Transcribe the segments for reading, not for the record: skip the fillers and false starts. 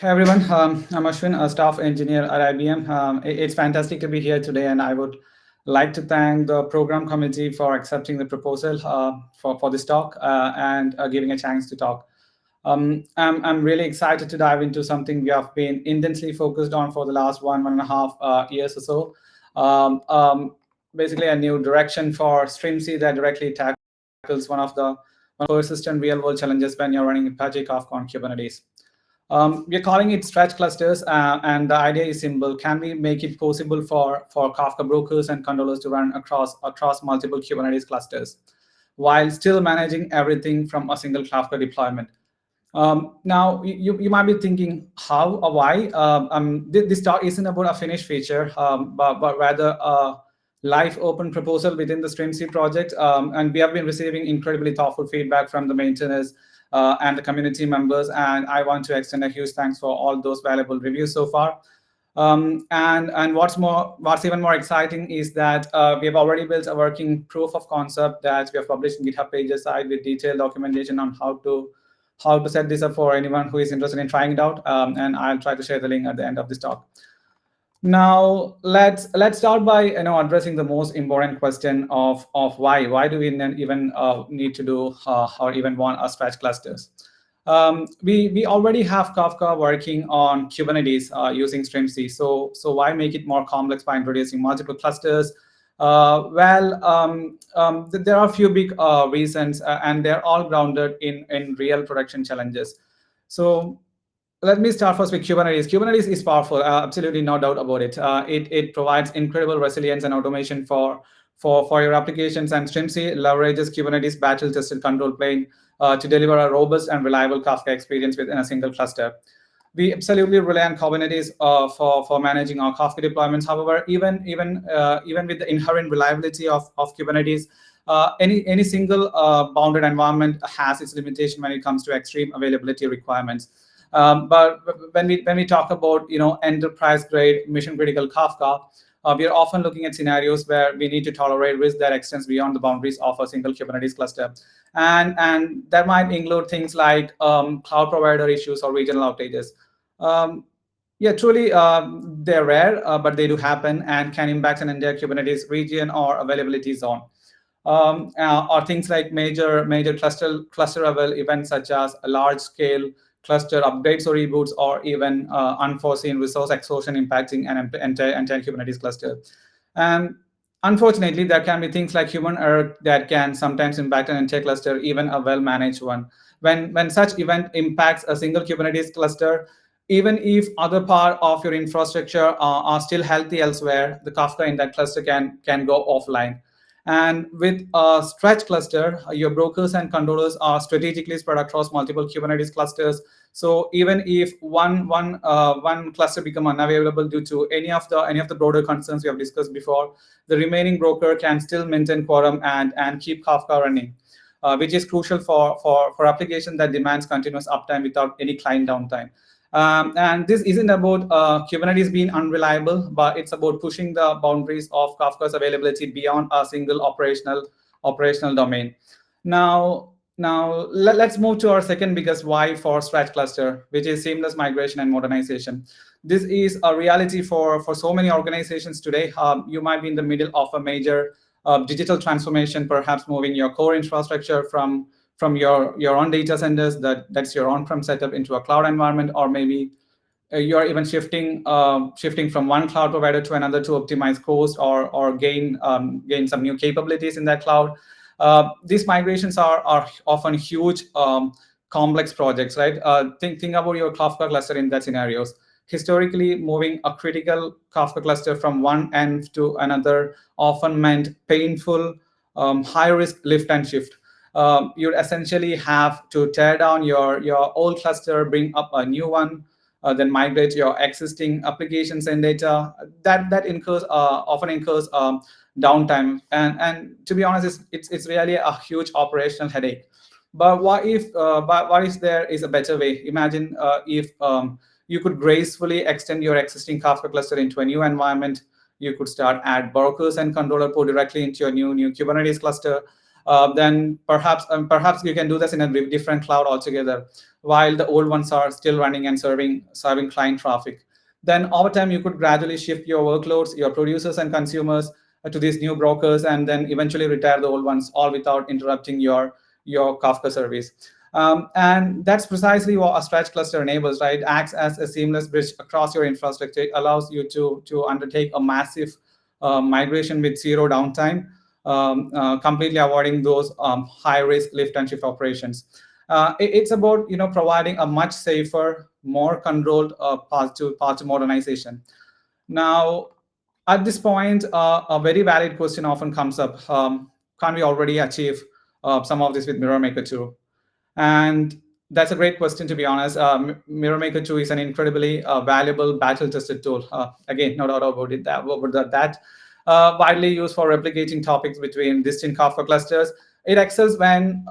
Hi everyone, I'm Aswin, a staff engineer at IBM. It's fantastic to be here today, and I would like to thank the program committee for accepting the proposal for this talk and giving a chance to talk. I'm really excited to dive into something we have been intensely focused on for the last one and a half years or so. Um, um, Basically, a new direction for Strimzi that directly tackles one of the persistent real-world challenges when you're running Apache Kafka on Kubernetes. We're calling it stretch clusters, and the idea is simple. Can we make it possible for Kafka brokers and controllers to run across multiple Kubernetes clusters while still managing everything from a single Kafka deployment? Now, you might be thinking, how or why? This talk isn't about a finished feature, but rather a live open proposal within the Strimzi project. And we have been receiving incredibly thoughtful feedback from the maintainers and the community members. And I want to extend a huge thanks for all those valuable reviews so far. And what's even more exciting is that we have already built a working proof of concept that we have published in GitHub pages side with detailed documentation on how to set this up for anyone who is interested in trying it out. And I'll try to share the link at the end of this talk. Now let's start by addressing the most important question of why do we then even need to do or even want a stretch clusters. We already have Kafka working on Kubernetes using Strimzi, so why make it more complex by introducing multiple clusters? There are a few big reasons, and they're all grounded in real production challenges. So let me start first with Kubernetes. Kubernetes is powerful, absolutely no doubt about it. It provides incredible resilience and automation for your applications, and Strimzi leverages Kubernetes battle-tested control plane to deliver a robust and reliable Kafka experience within a single cluster. We absolutely rely on Kubernetes for managing our Kafka deployments. However, even with the inherent reliability of Kubernetes, any single bounded environment has its limitation when it comes to extreme availability requirements. But when we talk about enterprise grade mission critical Kafka, we are often looking at scenarios where we need to tolerate risk that extends beyond the boundaries of a single Kubernetes cluster, and that might include things like cloud provider issues or regional outages. Um, yeah, truly, they're rare, but they do happen and can impact an entire Kubernetes region or availability zone. Or things like major cluster level events such as a large scale cluster updates or reboots, or even unforeseen resource exhaustion impacting an entire Kubernetes cluster. And unfortunately, there can be things like human error that can sometimes impact an entire cluster, even a well-managed one. When such event impacts a single Kubernetes cluster, even if other part of your infrastructure are still healthy elsewhere, the Kafka in that cluster can go offline. And with a stretch cluster, your brokers and controllers are strategically spread across multiple Kubernetes clusters. So even if one cluster become unavailable due to any of the broader concerns we have discussed before, the remaining broker can still maintain quorum and keep Kafka running, which is crucial for application that demands continuous uptime without any client downtime. And this isn't about Kubernetes being unreliable, but it's about pushing the boundaries of Kafka's availability beyond a single operational domain. Let's move to our second biggest why for stretch cluster, which is seamless migration and modernization. This is a reality for so many organizations today. You might be in the middle of a major digital transformation, perhaps moving your core infrastructure from your own data centers, that's your on-prem setup, into a cloud environment, or maybe you're even shifting from one cloud provider to another to optimize cost or gain some new capabilities in that cloud. These migrations are often huge, complex projects, right? Think about your Kafka cluster in that scenarios. Historically, moving a critical Kafka cluster from one end to another often meant painful, high-risk lift and shift. You'd essentially have to tear down your old cluster, bring up a new one, then migrate your existing applications and data. That often incurs downtime, and to be honest, it's really a huge operational headache. But what if there is a better way? Imagine if you could gracefully extend your existing Kafka cluster into a new environment. You could start add brokers and controller port directly into your new Kubernetes cluster. then perhaps you can do this in a different cloud altogether, while the old ones are still running and serving client traffic. Then over time, you could gradually shift your workloads, your producers and consumers, to these new brokers, and then eventually retire the old ones, all without interrupting your Kafka service. And that's precisely what a stretch cluster enables, right? It acts as a seamless bridge across your infrastructure. It allows you to undertake a massive migration with zero downtime, completely avoiding those high risk lift and shift operations. It's about providing a much safer, more controlled path to modernization. Now, at this point, a very valid question often comes up: Can we already achieve some of this with Mirror Maker 2? And that's a great question, to be honest. Mirror Maker 2 is an incredibly valuable battle-tested tool. Again, no doubt about it. That widely used for replicating topics between distinct Kafka clusters. It excels when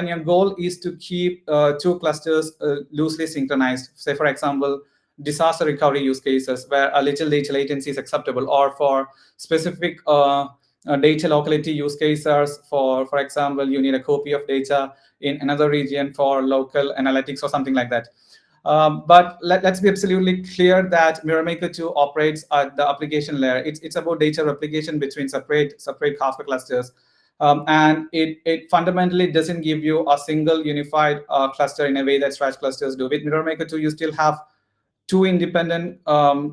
your goal is to keep two clusters loosely synchronized. Say, for example, disaster recovery use cases where a little data latency is acceptable, or for specific data locality use cases. For example, you need a copy of data in another region for local analytics or something like that. But let's be absolutely clear that Mirror Maker 2 operates at the application layer. It's about data replication between separate Kafka clusters. And it fundamentally doesn't give you a single unified cluster in a way that stretch clusters do. With Mirror Maker 2, you still have two independent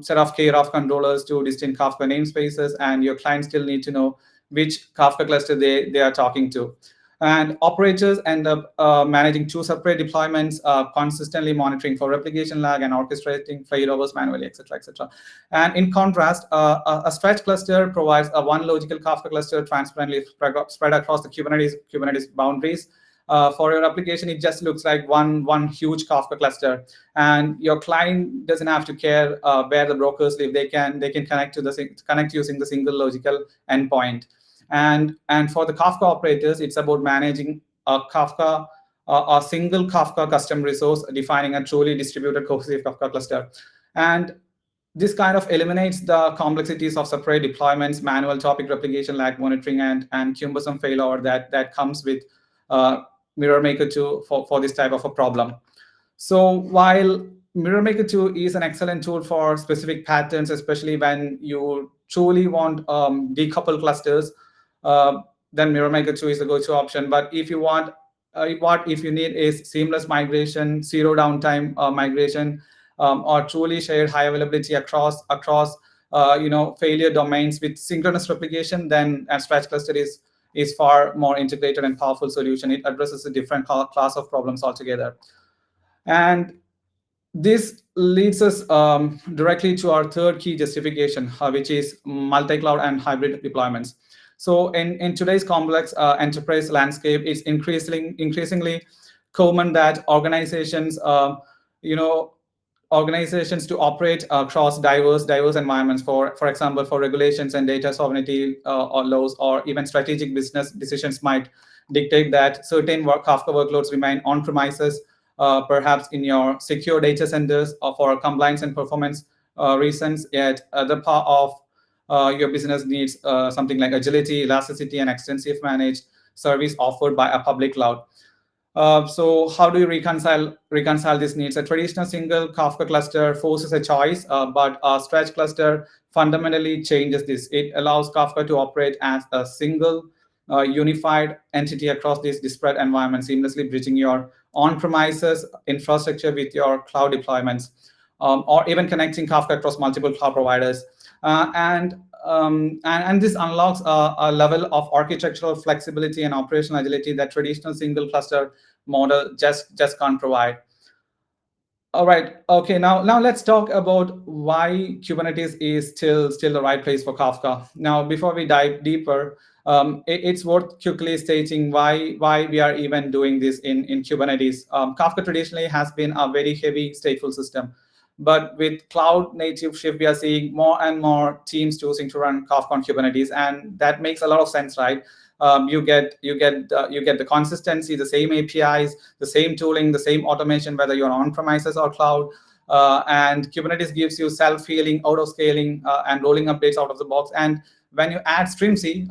set of KROF controllers, two distinct Kafka namespaces, and your client still need to know which Kafka cluster they are talking to. And operators end up managing two separate deployments, consistently monitoring for replication lag and orchestrating failovers manually, etc., etc. And in contrast, a stretch cluster provides a one logical Kafka cluster transparently spread across the Kubernetes boundaries. For your application, it just looks like one huge Kafka cluster, and your client doesn't have to care where the brokers live. They can connect using the single logical endpoint. And for the Kafka operators, it's about managing a single Kafka custom resource, defining a truly distributed cohesive Kafka cluster. And this kind of eliminates the complexities of separate deployments, manual topic replication, lag monitoring, and cumbersome failover that comes with Mirror Maker 2 for this type of a problem. So while Mirror Maker 2 is an excellent tool for specific patterns, especially when you truly want decoupled clusters, then Mirror Maker 2 is the go-to option. But if you want, if you need is seamless migration, zero downtime migration, or truly shared high availability across failure domains with synchronous replication, then a stretch cluster is far more integrated and powerful solution. It addresses a different class of problems altogether. And this leads us directly to our third key justification, which is multi-cloud and hybrid deployments. So in today's complex enterprise landscape, it's increasingly common that organizations to operate across diverse environments. For example, for regulations and data sovereignty or laws, or even strategic business decisions might dictate that certain Kafka workloads remain on premises, perhaps in your secure data centers, or for compliance and performance reasons. Yet other part of your business needs something like agility, elasticity, and extensive managed service offered by a public cloud. So how do you reconcile these needs? A traditional single Kafka cluster forces a choice, but a stretch cluster fundamentally changes this. It allows Kafka to operate as a single unified entity across these disparate environments, seamlessly bridging your on-premises infrastructure with your cloud deployments, or even connecting Kafka across multiple cloud providers. And this unlocks a level of architectural flexibility and operational agility that traditional single cluster model just can't provide. All right. Okay. Now let's talk about why Kubernetes is still the right place for Kafka. Now, before we dive deeper, it's worth quickly stating why we are even doing this in Kubernetes. Kafka traditionally has been a very heavy stateful system, but with cloud native shift, we are seeing more and more teams choosing to run Kafka on Kubernetes, and that makes a lot of sense, right? You get the consistency, the same APIs, the same tooling, the same automation, whether you're on premises or cloud. And Kubernetes gives you self-healing, auto-scaling, and rolling updates out of the box. And when you add Strimzi,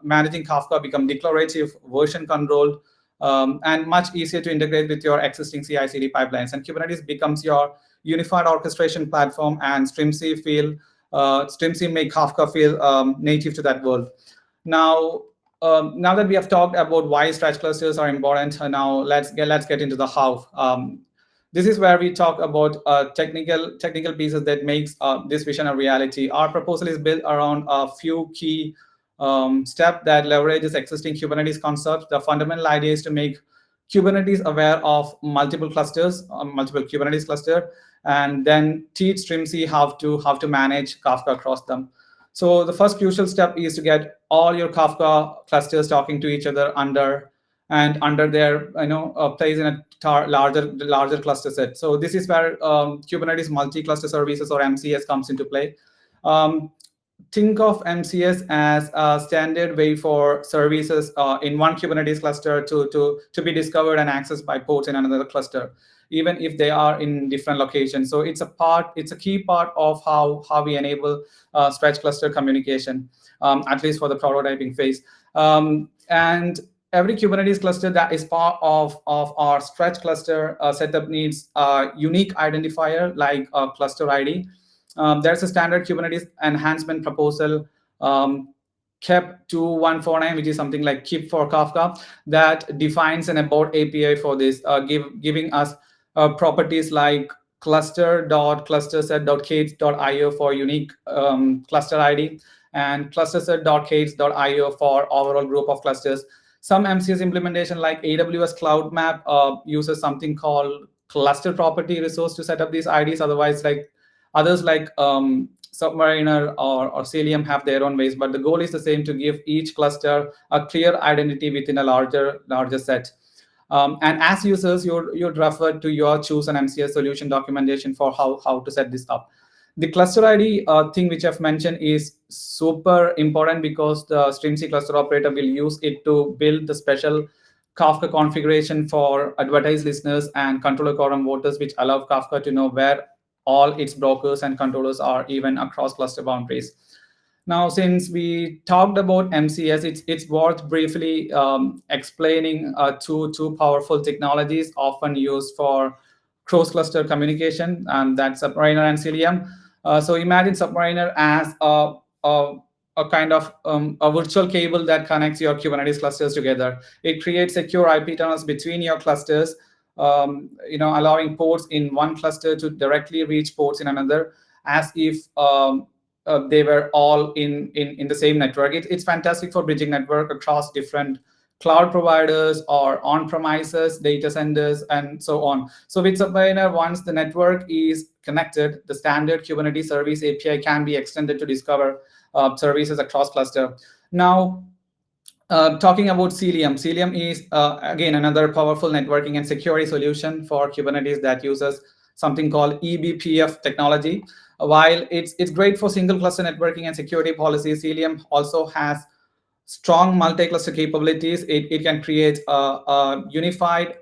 managing Kafka become declarative, version controlled, and much easier to integrate with your existing CI/CD pipelines. And Kubernetes becomes your unified orchestration platform, and Strimzi make Kafka feel native to that world. Now, now that we have talked about why stretch clusters are important, now let's get into the how. This is where we talk about technical pieces that makes this vision a reality. Our proposal is built around a few key steps that leverages existing Kubernetes concepts. The fundamental idea is to make Kubernetes aware of multiple clusters, multiple Kubernetes cluster, and then teach Strimzi how to manage Kafka across them. So the first crucial step is to get all your Kafka clusters talking to each other under their place in a larger cluster set. So this is where Kubernetes multi-cluster services, or MCS, comes into play. Um, think of MCS as a standard way for services in one Kubernetes cluster to be discovered and accessed by ports in another cluster, even if they are in different locations. So it's a key part of how we enable stretch cluster communication, at least for the prototyping phase. And every Kubernetes cluster that is part of our stretch cluster setup needs a unique identifier like a cluster ID. There's a standard Kubernetes enhancement proposal, KEP 2149, which is something like KEEP for Kafka, that defines an abort API for this, giving us properties like cluster.clusterset.k8s.io for unique cluster ID, and clusterset.k8s.io for overall group of clusters. Some MCS implementation like AWS Cloud Map uses something called cluster property resource to set up these IDs. Otherwise, like others like Submariner or Cilium have their own ways, but the goal is the same: to give each cluster a clear identity within a larger set. And as users, you'd refer to your choose an MCS solution documentation for how to set this up. The cluster ID thing which I've mentioned is super important, because the Strimzi cluster operator will use it to build the special Kafka configuration for advertised listeners and controller quorum voters, which allow Kafka to know where all its brokers and controllers are, even across cluster boundaries. Now, since we talked about MCS, it's worth briefly explaining two powerful technologies often used for cross-cluster communication, and that's Submariner and Cilium. So imagine Submariner as a kind of a virtual cable that connects your Kubernetes clusters together. It creates secure IP tunnels between your clusters, allowing ports in one cluster to directly reach ports in another, as if they were all in the same network. It's fantastic for bridging network across different cloud providers or on-premises data centers and so on. So with Submariner, once the network is connected, the standard Kubernetes service API can be extended to discover services across cluster. Now, talking about Cilium. Cilium is, again, another powerful networking and security solution for Kubernetes that uses something called eBPF technology. While it's great for single cluster networking and security policies, Cilium also has strong multi-cluster capabilities. It can create a unified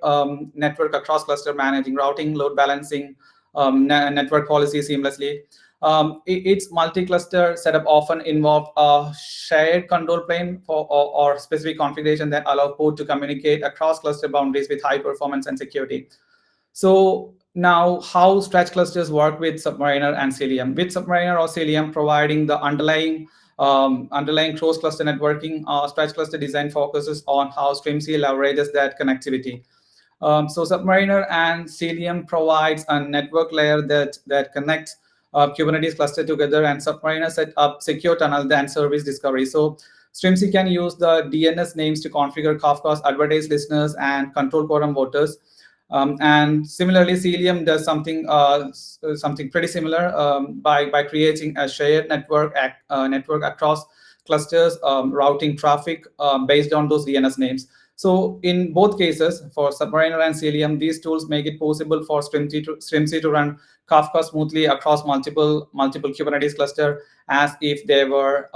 network across cluster, managing routing, load balancing, network policy seamlessly. Its multi-cluster setup often involve a shared control plane or specific configuration that allow port to communicate across cluster boundaries with high performance and security. So now, how stretch clusters work with Submariner and Cilium? With Submariner or Cilium providing the underlying cross-cluster networking, stretch cluster design focuses on how Strimzi leverages that connectivity. So Submariner and Cilium provides a network layer that connects Kubernetes cluster together, and Submariner set up secure tunnel and service discovery. So Strimzi can use the DNS names to configure Kafka's advertised listeners and control quorum voters. And similarly, Cilium does something pretty similar by creating a shared network across clusters, routing traffic based on those DNS names. So in both cases, for Submariner and Cilium, these tools make it possible for Strimzi to run Kafka smoothly across multiple Kubernetes cluster, as if they were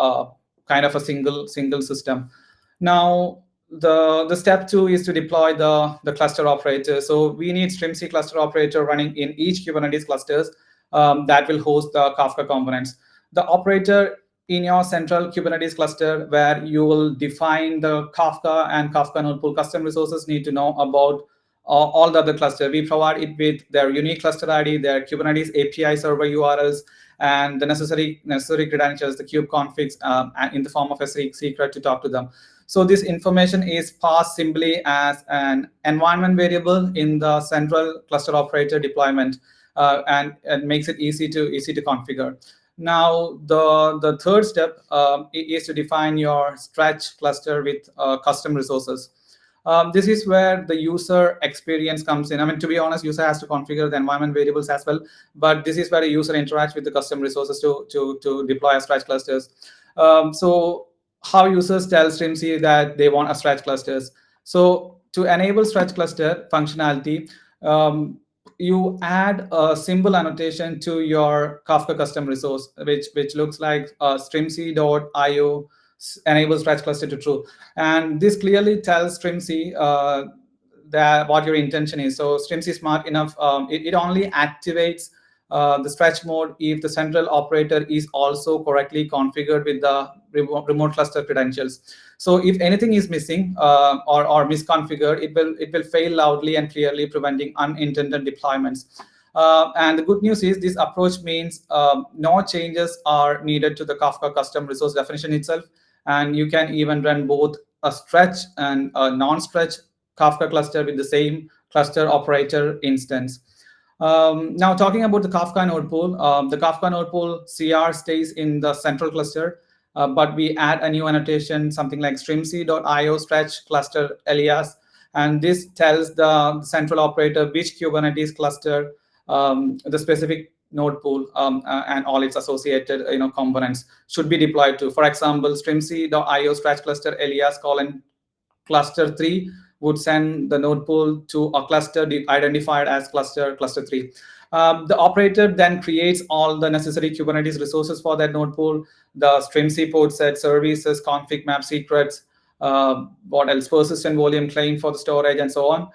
kind of a single system. Now, the step two is to deploy the cluster operator. So we need Strimzi cluster operator running in each Kubernetes clusters that will host the Kafka components. The operator in your central Kubernetes cluster, where you will define the Kafka and Kafka node pool custom resources need to know about all the other cluster. We provide it with their unique cluster ID, their Kubernetes API server URLs, and the necessary credentials, the kube configs, in the form of a secret to talk to them. So this information is passed simply as an environment variable in the central cluster operator deployment, and makes it easy to configure. Now, the third step is to define your stretch cluster with custom resources. This is where the user experience comes in. I mean, to be honest, user has to configure the environment variables as well, but this is where the user interacts with the custom resources to deploy a stretch clusters. So how users tell Strimzi that they want a stretch clusters. So to enable stretch cluster functionality, you add a symbol annotation to your Kafka custom resource, which looks like strimzi.io enable stretch cluster to true, and this clearly tells Strimzi that what your intention is. So Strimzi is smart enough; it only activates the stretch mode if the central operator is also correctly configured with the remote cluster credentials. So if anything is missing or misconfigured, it will fail loudly and clearly, preventing unintended deployments. And the good news is this approach means no changes are needed to the Kafka custom resource definition itself, and you can even run both a stretch and a non-stretch Kafka cluster with the same cluster operator instance. Now, talking about the Kafka node pool, the Kafka node pool CR stays in the central cluster, but we add a new annotation, something like strimzi.io stretch cluster alias, and this tells the central operator which Kubernetes cluster the specific node pool and all its associated components should be deployed to. For example, strimzi.io stretch cluster alias colon cluster 3 would send the node pool to a cluster identified as cluster 3. The operator then creates all the necessary Kubernetes resources for that node pool, the Strimzi port set, services, config map secrets, what else, persistent volume claim for the storage, and so on,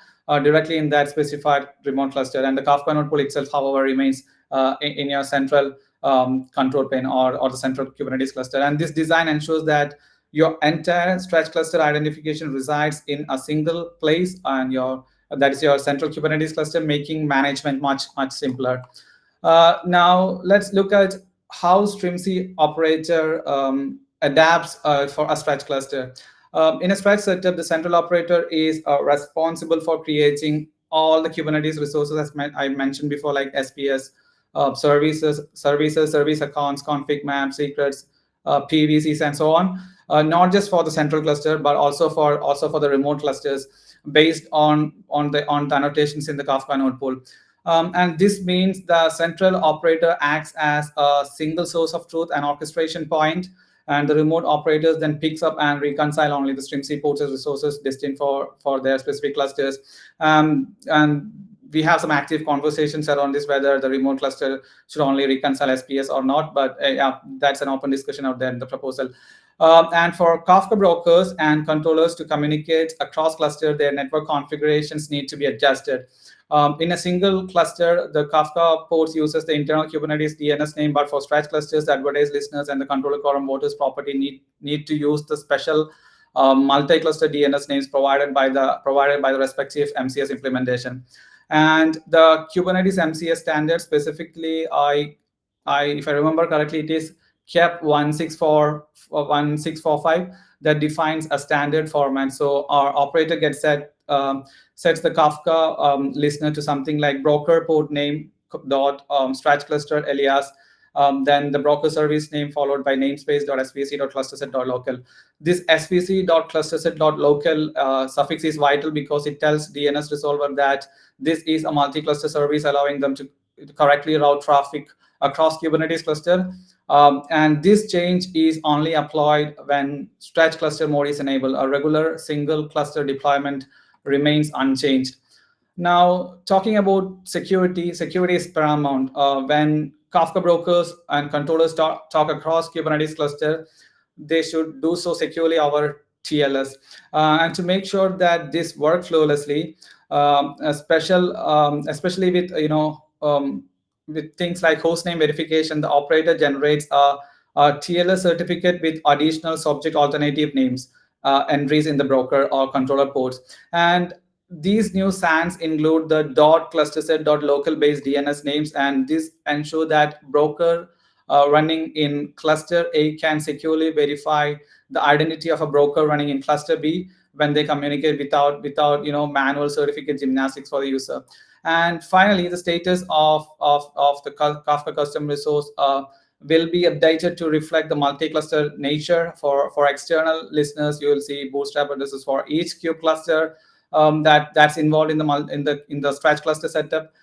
directly in that specified remote cluster. And the Kafka node pool itself, however, remains in your central control plane, or the central Kubernetes cluster. And this design ensures that your entire stretch cluster identification resides in a single place, and that is your central Kubernetes cluster, making management much simpler. Now let's look at how Strimzi operator adapts for a stretch cluster. In a stretch setup, the central operator is responsible for creating all the Kubernetes resources, as I mentioned before, like SPS, service accounts, config maps, secrets, PVCs, and so on. Not just for the central cluster, but also for the remote clusters, based on the annotations in the Kafka node pool. And this means the central operator acts as a single source of truth and orchestration point, and the remote operators then picks up and reconcile only the Strimzi ports resources destined for their specific clusters. And we have some active conversations around this, whether the remote cluster should only reconcile SPS or not. But yeah, that's an open discussion out there in the proposal. And for Kafka brokers and controllers to communicate across cluster, their network configurations need to be adjusted. In a single cluster, the Kafka ports uses the internal Kubernetes DNS name, but for stretch clusters, the advertised listeners and the controller quorum voters property need to use the special multi-cluster DNS names provided by the respective MCS implementation. And the Kubernetes MCS standard specifically, if I remember correctly, it is KEP 1645 that defines a standard format. So our operator sets the Kafka listener to something like broker port name dot stretch cluster alias, then the broker service name followed by namespace.svc.clusterset.local. This svc.clusterset.local suffix is vital because it tells DNS resolver that this is a multi-cluster service, allowing them to correctly route traffic across Kubernetes cluster. And this change is only applied when stretch cluster mode is enabled. A regular single cluster deployment remains unchanged. Now, talking about security is paramount. When Kafka brokers and controllers talk across Kubernetes cluster, they should do so securely over TLS. And to make sure that this works flawlessly, especially with with things like hostname verification, the operator generates a TLS certificate with additional subject alternative names, entries in the broker or controller ports. And these new SANs include the .cluster set .local based DNS names, and this ensure that broker running in cluster A can securely verify the identity of a broker running in cluster B when they communicate without manual certificate gymnastics for the user. And finally, the status of the Kafka custom resource will be updated to reflect the multi-cluster nature. For external listeners, you will see bootstrap addresses for each kube cluster that's involved in the stretch cluster setup,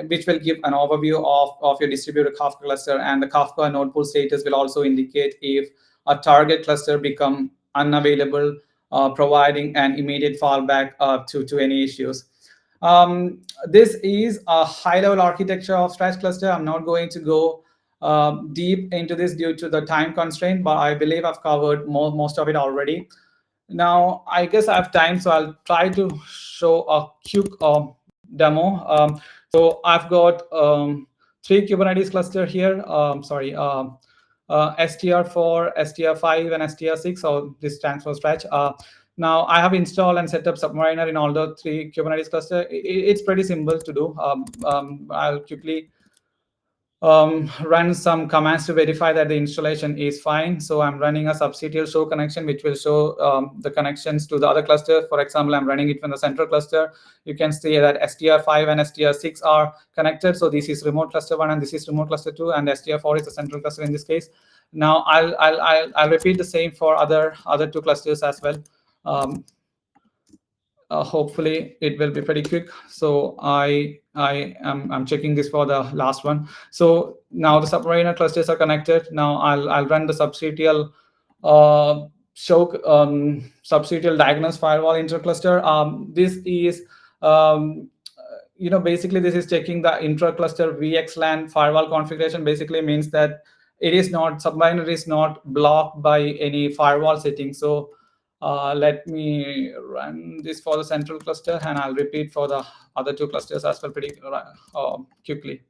which will give an overview of your distributed Kafka cluster. And the Kafka node pool status will also indicate if a target cluster become unavailable, providing an immediate fallback to any issues. This is a high-level architecture of stretch cluster. I'm not going to go deep into this due to the time constraint, but I believe I've covered most of it already. Now, I guess I have time, so I'll try to show a quick demo. So I've got three Kubernetes cluster here. STR4, STR5, and STR6. So this stands for stretch. Now I have installed and set up Submariner in all the three Kubernetes cluster. It's pretty simple to do. I'll quickly run some commands to verify that the installation is fine. So I'm running a subctl show connection, which will show the connections to the other cluster. For example, I'm running it from the central cluster. You can see that STR5 and STR6 are connected. So this is remote cluster 1 and this is remote cluster 2, and STR4 is the central cluster in this case. Now I'll repeat the same for other two clusters as well. Hopefully it will be pretty quick. So I'm checking this for the last one. So now the Submariner clusters are connected. Now I'll run the subctl show subctl diagnose firewall intercluster. This is basically this is checking the intra-cluster VXLAN firewall configuration. Basically means that it is not, Submariner is not blocked by any firewall settings. So let me run this for the central cluster, and I'll repeat for the other two clusters as well pretty quickly.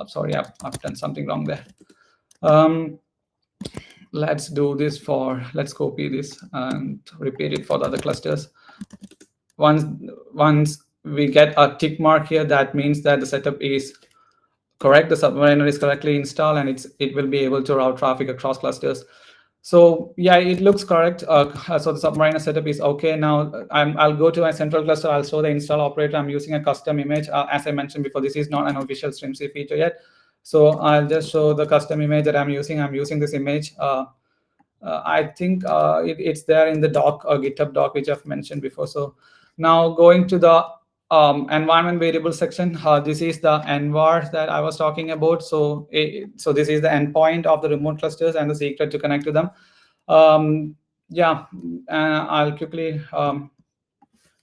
Sorry, I've done something wrong there. Let's do this let's copy this and repeat it for the other clusters. Once we get a tick mark here, that means that the setup is correct, the Submariner is correctly installed, and it will be able to route traffic across clusters. So yeah, it looks correct. So the Submariner setup is okay. Now I'll go to my central cluster. I'll show the install operator. I'm using a custom image. As I mentioned before, this is not an official Strimzi feature yet. So I'll just show the custom image that I'm using. I'm using this image. I think it's there in the doc or GitHub doc, which I've mentioned before. So now going to the environment variable section, this is the envar that I was talking about. So this is the endpoint of the remote clusters and the secret to connect to them. Yeah, I'll quickly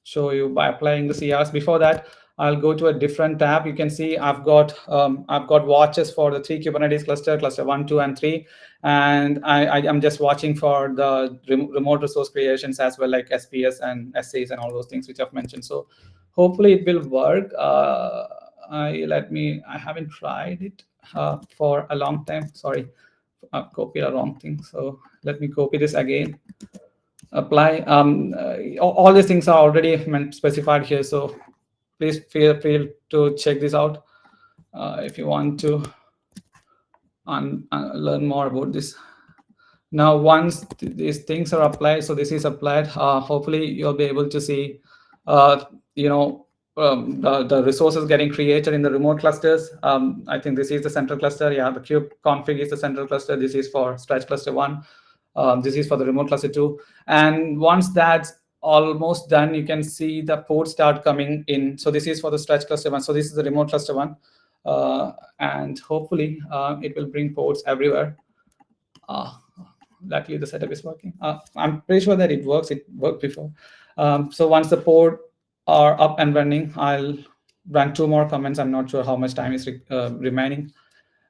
show you by applying the CRs. Before that, I'll go to a different tab. You can see I've got watches for the three Kubernetes cluster 1, 2, and 3, and I'm just watching for the remote resource creations as well, like SPS and SAs and all those things which I've mentioned. So hopefully it will work. I haven't tried it for a long time. Sorry, I've copied a wrong thing. So let me copy this again. Apply. All these things are already specified here. So please feel free to check this out if you want to learn more about this. Now, once these things are applied, so this is applied, hopefully you'll be able to see, the resources getting created in the remote clusters. I think this is the central cluster. Yeah, the kube config is the central cluster. This is for stretch cluster 1. This is for the remote cluster 2. And once that's almost done, you can see the ports start coming in. So this is for the stretch cluster 1. So this is the remote cluster 1. And hopefully it will bring ports everywhere. Luckily, the setup is working. I'm pretty sure that it works. It worked before. So once the port are up and running, I'll run 2 more comments. I'm not sure how much time is remaining,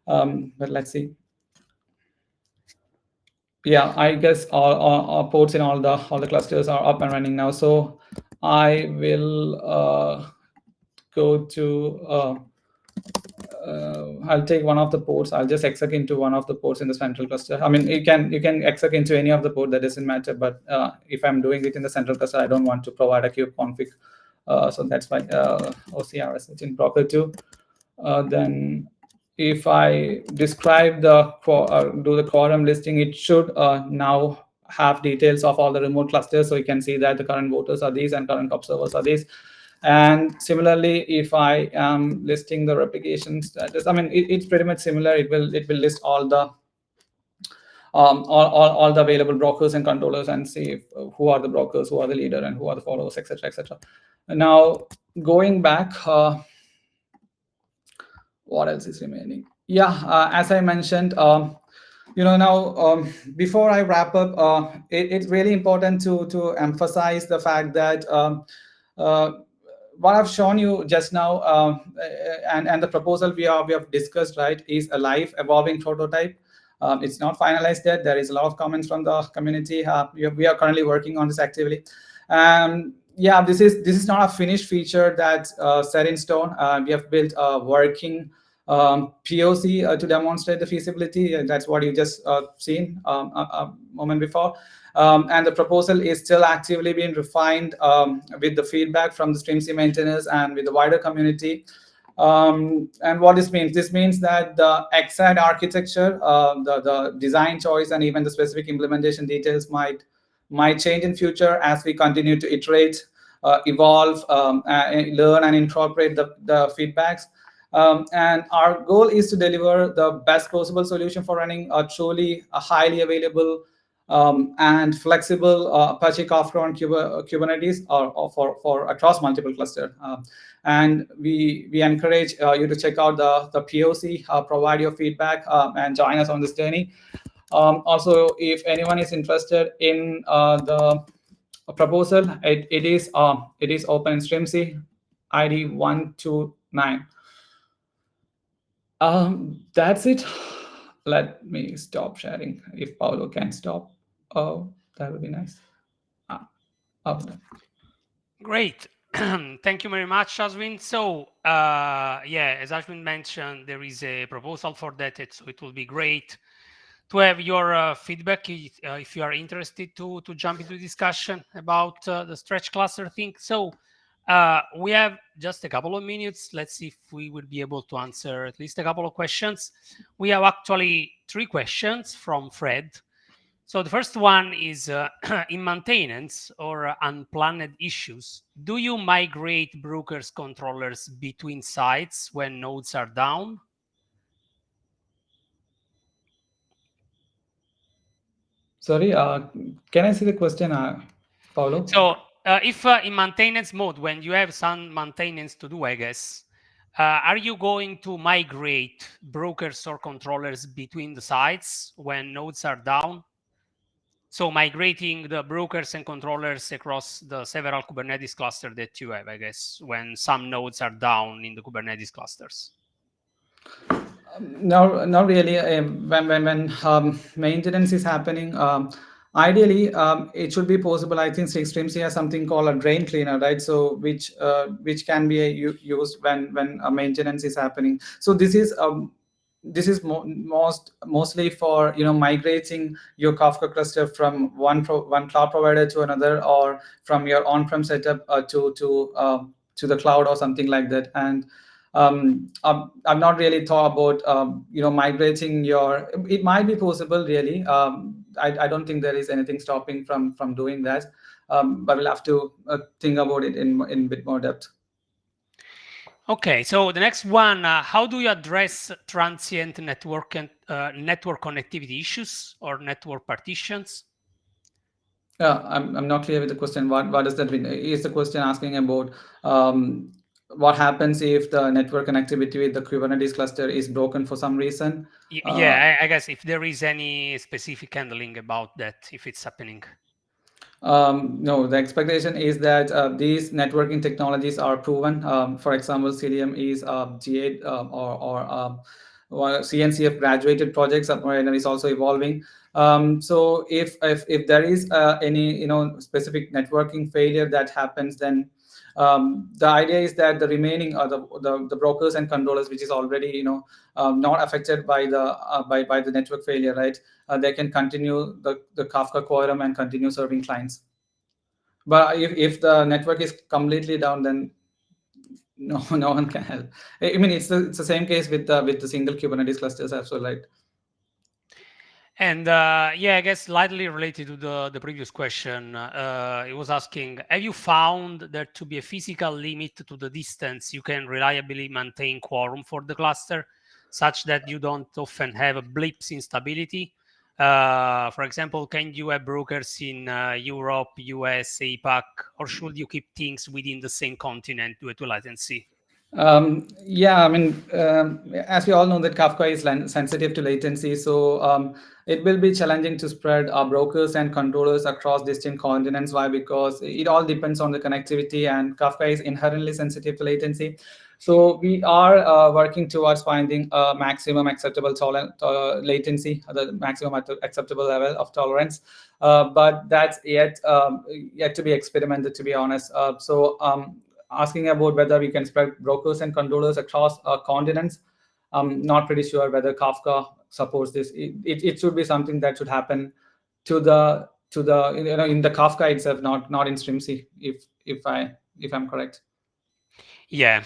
but let's see. Yeah, I guess all ports in all the clusters are up and running now. So I will go to I'll take one of the ports. I'll just exec into one of the ports in the central cluster. I mean, you can exec into any of the port, that doesn't matter. But if I'm doing it in the central cluster, I don't want to provide a kube config. So that's why OCRS is in proper too. Then if I describe do the quorum listing, it should now have details of all the remote clusters. So you can see that the current voters are these and current observers are these. And similarly, if I am listing the replication status, I mean, it's pretty much similar. It will list all the available brokers and controllers and see who are the brokers, who are the leader, and who are the followers, etc., etc. Now, going back, what else is remaining? Yeah, as I mentioned, now before I wrap up, it's really important to emphasize the fact that uh, what I've shown you just now, and the proposal we have discussed, right, is a live evolving prototype. It's not finalized yet. There is a lot of comments from the community. We are currently working on this actively. Yeah, this is not a finished feature that's set in stone. We have built a working POC to demonstrate the feasibility. And that's what you just seen a moment before. And the proposal is still actively being refined with the feedback from the Strimzi maintainers and with the wider community. And what this means that the XAD architecture, the design choice, and even the specific implementation details might change in future as we continue to iterate, evolve, learn, and incorporate the feedbacks. And our goal is to deliver the best possible solution for running a highly available and flexible Apache Kafka on Kubernetes, or for across multiple clusters. And we encourage you to check out the POC, provide your feedback, and join us on this journey. Also, if anyone is interested in the proposal, it is open in Strimzi, ID 129. That's it. Let me stop sharing. If Paolo can stop, oh, that would be nice. Okay. Great. Thank you very much, Aswin. So, yeah, as Aswin mentioned, there is a proposal for that, so it will be great to have your feedback if you are interested to jump into discussion about the stretch cluster thing. So, we have just a couple of minutes. Let's see if we will be able to answer at least a couple of questions. We have actually 3 questions from Fred. So the first one is in maintenance or unplanned issues, do you migrate brokers controllers between sites when nodes are down? Sorry, can I see the question, Paolo? So if in maintenance mode, when you have some maintenance to do, I guess, are you going to migrate brokers or controllers between the sites when nodes are down? So migrating the brokers and controllers across the several Kubernetes clusters that you have, I guess, when some nodes are down in the Kubernetes clusters. No, not really. When maintenance is happening, ideally it should be possible. I think Strimzi has something called a drain cleaner, right? So which can be used when a maintenance is happening. So this is mostly for migrating your Kafka cluster from one cloud provider to another, or from your on-prem setup to the cloud or something like that. And I've not really thought about migrating your. It might be possible, really. I don't think there is anything stopping from doing that, but we'll have to think about it in a bit more depth. Okay, so the next one, how do you address transient network and network connectivity issues or network partitions? I'm not clear with the question. What does that mean? Is the question asking about what happens if the network connectivity with the Kubernetes cluster is broken for some reason? Yeah, I guess if there is any specific handling about that, if it's happening. No, the expectation is that these networking technologies are proven. For example, CDM is G8 or CNCF graduated projects, and is also evolving. So if there is any specific networking failure that happens, then The idea is that the remaining the brokers and controllers, which is already not affected by the network failure, right? They can continue the Kafka quorum and continue serving clients. But if the network is completely down, then no no one can help. I mean, it's the same case with the single Kubernetes clusters as well, right? And yeah, I guess slightly related to the previous question, it was asking, have you found there to be a physical limit to the distance you can reliably maintain quorum for the cluster, such that you don't often have blips in stability? For example, can you have brokers in Europe, US, APAC, or should you keep things within the same continent due to latency? Yeah, I mean, as we all know that Kafka is sensitive to latency, so it will be challenging to spread our brokers and controllers across distinct continents. Why? Because it all depends on the connectivity, and Kafka is inherently sensitive to latency. So we are working towards finding a maximum acceptable latency, the maximum acceptable level of tolerance. But that's yet to be experimented, to be honest. Asking about whether we can spread brokers and controllers across continents, I'm not pretty sure whether Kafka supports this. It should be something that should happen to the in the Kafka itself, not in Strimzi, if I'm correct. Yeah.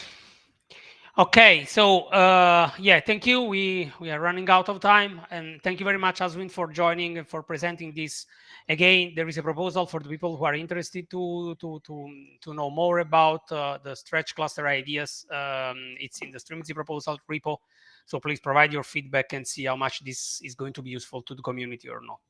Okay, so yeah, thank you. We are running out of time, and thank you very much, Aswin, for joining and for presenting this. Again, there is a proposal for the people who are interested to know more about the stretch cluster ideas. It's in the Strimzi proposal repo, so please provide your feedback and see how much this is going to be useful to the community or not.